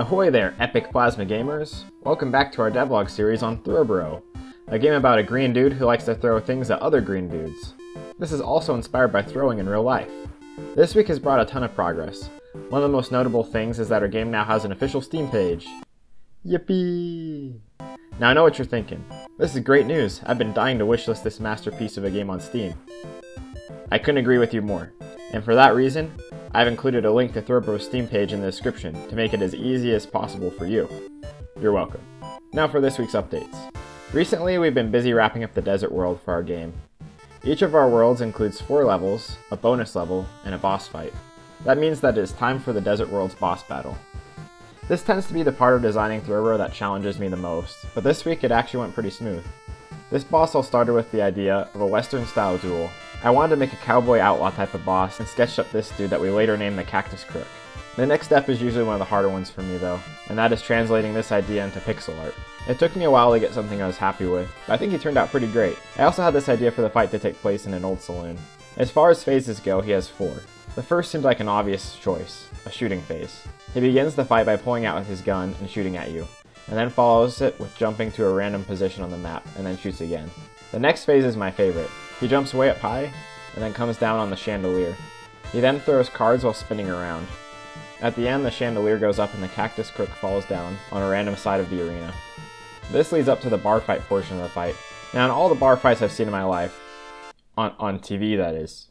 Ahoy there, epic plasma gamers! Welcome back to our devlog series on Throwbro, a game about a green dude who likes to throw things at other green dudes. This is also inspired by throwing in real life. This week has brought a ton of progress. One of the most notable things is that our game now has an official Steam page. Yippee! Now I know what you're thinking. This is great news. I've been dying to wishlist this masterpiece of a game on Steam. I couldn't agree with you more. And for that reason, I've included a link to Throwbro's Steam page in the description to make it as easy as possible for you. You're welcome. Now for this week's updates. Recently, we've been busy wrapping up the desert world for our game. Each of our worlds includes 4 levels, a bonus level, and a boss fight. That means that it is time for the desert world's boss battle. This tends to be the part of designing Throwbro that challenges me the most, but this week it actually went pretty smooth. This boss all started with the idea of a western style duel. I wanted to make a cowboy outlaw type of boss and sketched up this dude that we later named the Cactus Crook. The next step is usually one of the harder ones for me though, and that is translating this idea into pixel art. It took me a while to get something I was happy with, but I think he turned out pretty great. I also had this idea for the fight to take place in an old saloon. As far as phases go, he has 4. The first seemed like an obvious choice, a shooting phase. He begins the fight by pulling out with his gun and shooting at you, and then follows it with jumping to a random position on the map, and then shoots again. The next phase is my favorite. He jumps way up high, and then comes down on the chandelier. He then throws cards while spinning around. At the end, the chandelier goes up and the Cactus Crook falls down on a random side of the arena. This leads up to the bar fight portion of the fight. Now in all the bar fights I've seen in my life, on TV that is,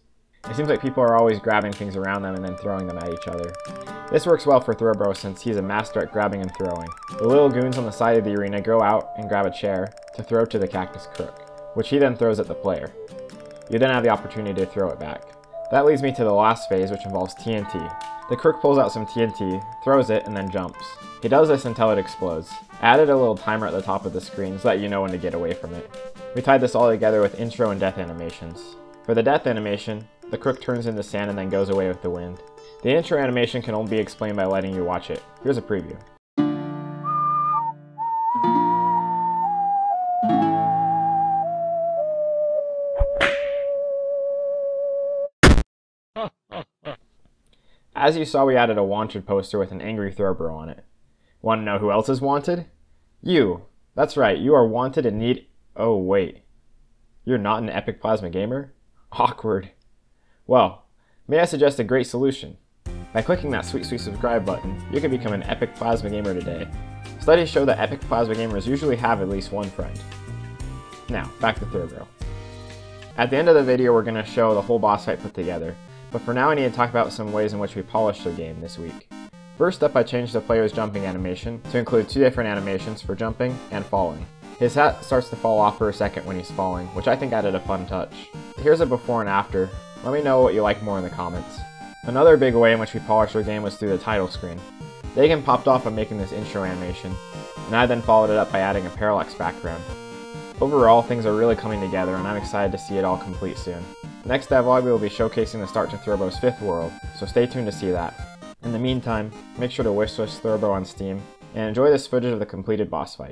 it seems like people are always grabbing things around them and then throwing them at each other. This works well for Throwbro since he's a master at grabbing and throwing. The little goons on the side of the arena go out and grab a chair to throw to the Cactus Crook, which he then throws at the player. You then have the opportunity to throw it back. That leads me to the last phase, which involves TNT. The Crook pulls out some TNT, throws it, and then jumps. He does this until it explodes. I added a little timer at the top of the screen so that you know when to get away from it. We tied this all together with intro and death animations. For the death animation, the Crook turns into sand and then goes away with the wind. The intro animation can only be explained by letting you watch it. Here's a preview. As you saw, we added a wanted poster with an angry Throwbro on it. Want to know who else is wanted? You! That's right, you are wanted and need— Oh wait. You're not an epic plasma gamer? Awkward. Well, may I suggest a great solution? By clicking that sweet subscribe button, you can become an epic plasma gamer today. Studies show that epic plasma gamers usually have at least one friend. Now, back to Throwbro. At the end of the video, we're going to show the whole boss fight put together. But for now I need to talk about some ways in which we polished the game this week. First up, I changed the player's jumping animation to include 2 different animations for jumping and falling. His hat starts to fall off for a second when he's falling, which I think added a fun touch. Here's a before and after. Let me know what you like more in the comments. Another big way in which we polished our game was through the title screen. Dagan popped off on making this intro animation, and I then followed it up by adding a parallax background. Overall, things are really coming together and I'm excited to see it all complete soon. Next devlog we will be showcasing the start to Throwbro's 5th world, so stay tuned to see that. In the meantime, make sure to wishlist Throwbro on Steam, and enjoy this footage of the completed boss fight.